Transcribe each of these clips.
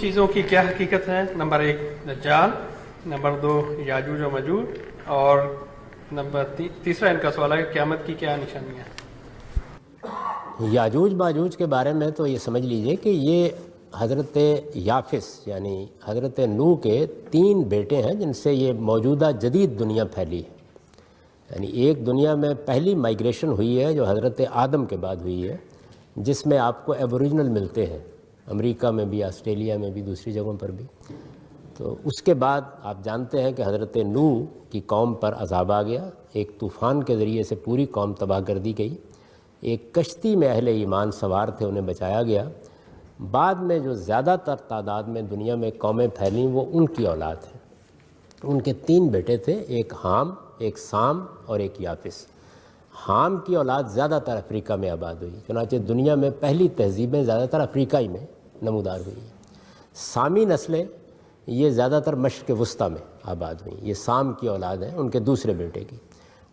چیزوں کی کیا حقیقت ہے؟ نمبر 1 دجال، نمبر 2 یاجوج و ماجوج، اور نمبر تیسرا ان کا سوال ہے کہ قیامت کی کیا نشانیاں ہیں؟ یاجوج ماجوج کے بارے میں تو یہ سمجھ لیجئے کہ یہ حضرت یافس یعنی حضرت نوح کے 3 بیٹے ہیں جن سے یہ موجودہ جدید دنیا پھیلی ہے۔ یعنی ایک دنیا میں پہلی مائیگریشن ہوئی ہے جو حضرت آدم کے بعد ہوئی ہے، جس میں آپ کو ایبوریجنل ملتے ہیں، امریکہ میں بھی، آسٹریلیا میں بھی، دوسری جگہوں پر بھی۔ تو اس کے بعد آپ جانتے ہیں کہ حضرت نوح کی قوم پر عذاب آ گیا، ایک طوفان کے ذریعے سے پوری قوم تباہ کر دی گئی۔ ایک کشتی میں اہل ایمان سوار تھے، انہیں بچایا گیا۔ بعد میں جو زیادہ تر تعداد میں دنیا میں قومیں پھیلیں وہ ان کی اولاد ہیں۔ ان کے 3 بیٹے تھے، ایک حام، ایک سام اور ایک یافس۔ حام کی اولاد زیادہ تر افریقہ میں آباد ہوئی، چنانچہ دنیا میں پہلی تہذیبیں زیادہ تر افریقہ ہی میں نمودار ہوئی ہیں۔ سامی نسلیں یہ زیادہ تر مشرق وسطیٰ میں آباد ہوئیں، یہ سام کی اولاد ہیں ان کے دوسرے بیٹے کی۔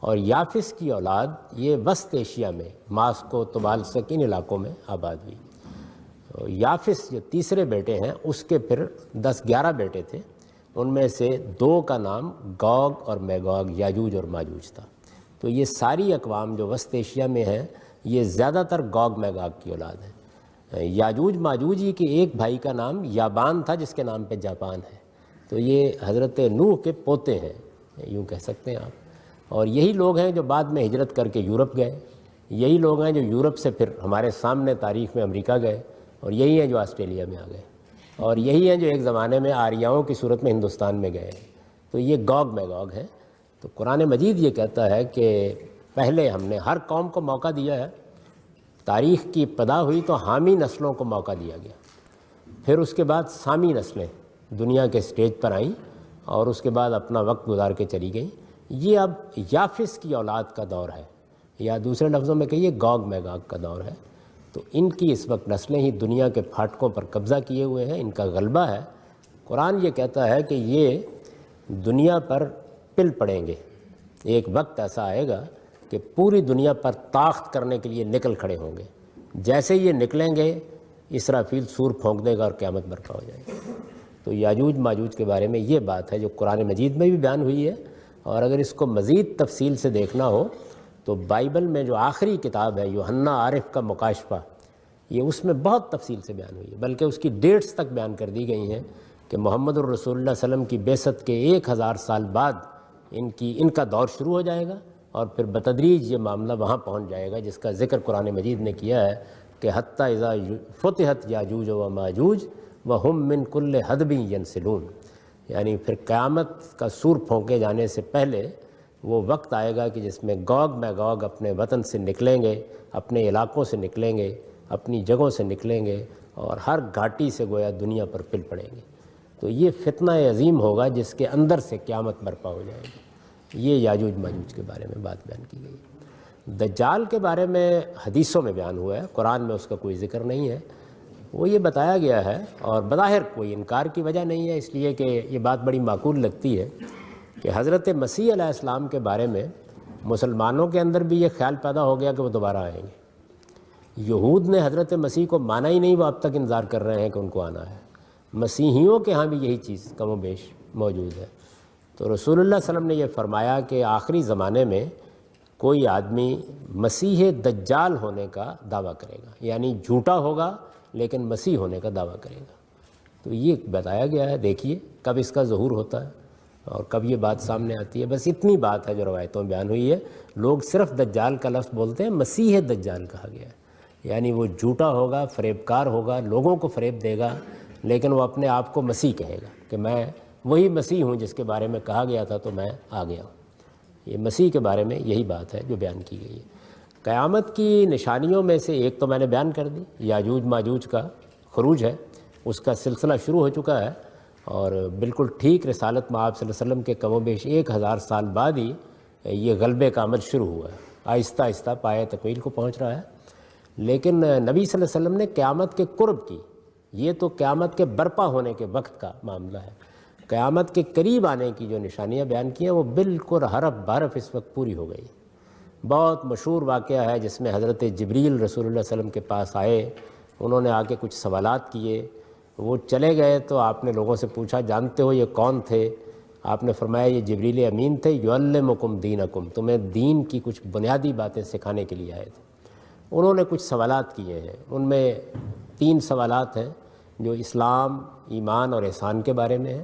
اور یافس کی اولاد یہ وسط ایشیا میں ماسکو، طبالسک، ان علاقوں میں آباد ہوئی۔ یافس جو تیسرے بیٹے ہیں اس کے پھر 10-11 بیٹے تھے، ان میں سے 2 کا نام گوگ اور میگوگ، یاجوج اور ماجوج تھا۔ تو یہ ساری اقوام جو وسط ایشیا میں ہیں یہ زیادہ تر گوگ میگوگ کی اولاد ہیں۔ یاجوج ماجوج ہی کے ایک بھائی کا نام یابان تھا جس کے نام پہ جاپان ہے۔ تو یہ حضرت نوح کے پوتے ہیں، یوں کہہ سکتے ہیں آپ۔ اور یہی لوگ ہیں جو بعد میں ہجرت کر کے یورپ گئے، یہی لوگ ہیں جو یورپ سے پھر ہمارے سامنے تاریخ میں امریکہ گئے، اور یہی ہیں جو آسٹریلیا میں آ گئے، اور یہی ہیں جو ایک زمانے میں آریاؤں کی صورت میں ہندوستان میں گئے ہیں۔ تو یہ گوگ میگوگ ہیں۔ تو قرآن مجید یہ کہتا ہے کہ پہلے ہم نے ہر قوم کو موقع دیا ہے، تاریخ کی ابتدا ہوئی تو حامی نسلوں کو موقع دیا گیا، پھر اس کے بعد سامی نسلیں دنیا کے سٹیج پر آئیں اور اس کے بعد اپنا وقت گزار کے چلی گئیں۔ یہ اب یافس کی اولاد کا دور ہے، یا دوسرے لفظوں میں کہیے گوگ میگوگ کا دور ہے۔ تو ان کی اس وقت نسلیں ہی دنیا کے پھاٹکوں پر قبضہ کیے ہوئے ہیں، ان کا غلبہ ہے۔ قرآن یہ کہتا ہے کہ یہ دنیا پر پل پڑیں گے، ایک وقت ایسا آئے گا کہ پوری دنیا پر طاقت کرنے کے لیے نکل کھڑے ہوں گے۔ جیسے یہ نکلیں گے اسرافیل سور پھونک دے گا اور قیامت برپا ہو جائے گی۔ تو یاجوج ماجوج کے بارے میں یہ بات ہے جو قرآن مجید میں بھی بیان ہوئی ہے، اور اگر اس کو مزید تفصیل سے دیکھنا ہو تو بائبل میں جو آخری کتاب ہے یوحنا عارف کا مکاشفہ، یہ اس میں بہت تفصیل سے بیان ہوئی ہے، بلکہ اس کی ڈیٹس تک بیان کر دی گئی ہیں کہ محمد الرسول اللہ صلی اللہ علیہ وسلم کی بعثت کے 1000 سال بعد ان کا دور شروع ہو جائے گا، اور پھر بتدریج یہ معاملہ وہاں پہنچ جائے گا جس کا ذکر قرآن مجید نے کیا ہے کہ حتی اذا فتحت یاجوج و ماجوج وہم من کل حدب ینسلون، یعنی پھر قیامت کا سور پھونکے جانے سے پہلے وہ وقت آئے گا کہ جس میں گوگ میگوگ اپنے وطن سے نکلیں گے، اپنے علاقوں سے نکلیں گے، اپنی جگہوں سے نکلیں گے، اور ہر گھاٹی سے گویا دنیا پر پل پڑیں گے۔ تو یہ فتنہ عظیم ہوگا جس کے اندر سے قیامت برپا ہو جائے گی۔ یہ یاجوج ماجوج کے بارے میں بات بیان کی گئی۔ دجال کے بارے میں حدیثوں میں بیان ہوا ہے، قرآن میں اس کا کوئی ذکر نہیں ہے۔ وہ یہ بتایا گیا ہے، اور بظاہر کوئی انکار کی وجہ نہیں ہے، اس لیے کہ یہ بات بڑی معقول لگتی ہے کہ حضرت مسیح علیہ السلام کے بارے میں مسلمانوں کے اندر بھی یہ خیال پیدا ہو گیا کہ وہ دوبارہ آئیں گے۔ یہود نے حضرت مسیح کو مانا ہی نہیں، وہ اب تک انتظار کر رہے ہیں کہ ان کو آنا ہے۔ مسیحیوں کے ہاں بھی یہی چیز کم و بیش موجود ہے۔ تو رسول اللہ صلی اللہ علیہ وسلم نے یہ فرمایا کہ آخری زمانے میں کوئی آدمی مسیح دجال ہونے کا دعویٰ کرے گا، یعنی جھوٹا ہوگا لیکن مسیح ہونے کا دعویٰ کرے گا۔ تو یہ بتایا گیا ہے، دیکھیے کب اس کا ظہور ہوتا ہے اور کب یہ بات سامنے آتی ہے۔ بس اتنی بات ہے جو روایتوں میں بیان ہوئی ہے۔ لوگ صرف دجال کا لفظ بولتے ہیں، مسیح دجال کہا گیا ہے، یعنی وہ جھوٹا ہوگا، فریب کار ہوگا، لوگوں کو فریب دے گا، لیکن وہ اپنے آپ کو مسیح کہے گا کہ میں وہی مسیح ہوں جس کے بارے میں کہا گیا تھا تو میں آ گیا ہوں۔ یہ مسیح کے بارے میں یہی بات ہے جو بیان کی گئی ہے۔ قیامت کی نشانیوں میں سے ایک تو میں نے بیان کر دی، یاجوج ماجوج کا خروج ہے، اس کا سلسلہ شروع ہو چکا ہے، اور بالکل ٹھیک رسالت میں آپ صلی اللہ علیہ وسلم کے کم و بیش 1000 سال بعد ہی یہ غلبے کا عمل شروع ہوا ہے، آہستہ آہستہ پایہ تکمیل کو پہنچ رہا ہے۔ لیکن نبی صلی اللہ علیہ وسلم نے قیامت کے قرب کی، یہ تو قیامت کے برپا ہونے کے وقت کا معاملہ ہے۔ قیامت کے قریب آنے کی جو نشانیاں بیان کی ہیں وہ بالکل حرف بحرف اس وقت پوری ہو گئی۔ بہت مشہور واقعہ ہے جس میں حضرت جبریل رسول اللہ صلی اللہ علیہ وسلم کے پاس آئے، انہوں نے آ کے کچھ سوالات کیے، وہ چلے گئے تو آپ نے لوگوں سے پوچھا جانتے ہو یہ کون تھے؟ آپ نے فرمایا یہ جبریل امین تھے، یعلمکم دینکم، تمہیں دین کی کچھ بنیادی باتیں سکھانے کے لیے آئے تھے۔ انہوں نے کچھ سوالات کیے ہیں، ان میں 3 سوالات ہیں جو اسلام، ایمان اور احسان کے بارے میں ہیں۔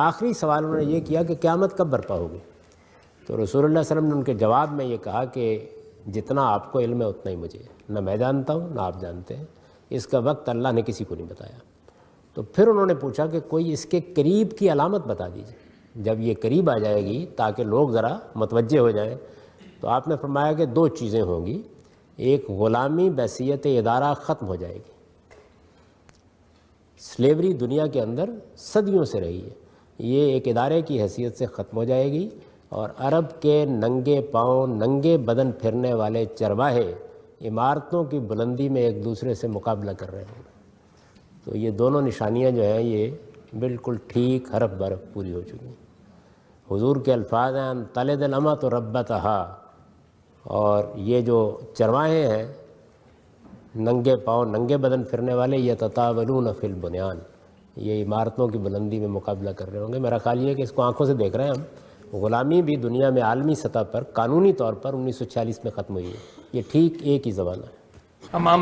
آخری سوال انہوں نے یہ کیا کہ قیامت کب برپا ہوگی؟ تو رسول اللہ صلی اللہ علیہ وسلم نے ان کے جواب میں یہ کہا کہ جتنا آپ کو علم ہے اتنا ہی مجھے ہے، نہ میں جانتا ہوں نہ آپ جانتے ہیں، اس کا وقت اللہ نے کسی کو نہیں بتایا۔ تو پھر انہوں نے پوچھا کہ کوئی اس کے قریب کی علامت بتا دیجیے، جب یہ قریب آ جائے گی تاکہ لوگ ذرا متوجہ ہو جائیں۔ تو آپ نے فرمایا کہ 2 چیزیں ہوں گی، ایک غلامی بحیثیت ادارہ ختم ہو جائے گی، سلیوری دنیا کے اندر صدیوں سے رہی ہے، یہ ایک ادارے کی حیثیت سے ختم ہو جائے گی، اور عرب کے ننگے پاؤں ننگے بدن پھرنے والے چرواہے عمارتوں کی بلندی میں ایک دوسرے سے مقابلہ کر رہے ہوں گے۔ تو یہ دونوں نشانیاں جو ہیں یہ بالکل ٹھیک حرف برف پوری ہو چکی ہیں۔ حضور کے الفاظ ہیں ان تلد الامۃ ربتہا، اور یہ جو چرواہے ہیں ننگے پاؤں ننگے بدن پھرنے والے، یتطاولون فی البنیان، یہ عمارتوں کی بلندی میں مقابلہ کر رہے ہوں گے۔ میرا خیال یہ ہے کہ اس کو آنکھوں سے دیکھ رہے ہیں ہم، غلامی بھی دنیا میں عالمی سطح پر قانونی طور پر 1946 میں ختم ہوئی ہے، یہ ٹھیک ایک ہی زمانہ ہے۔ تمام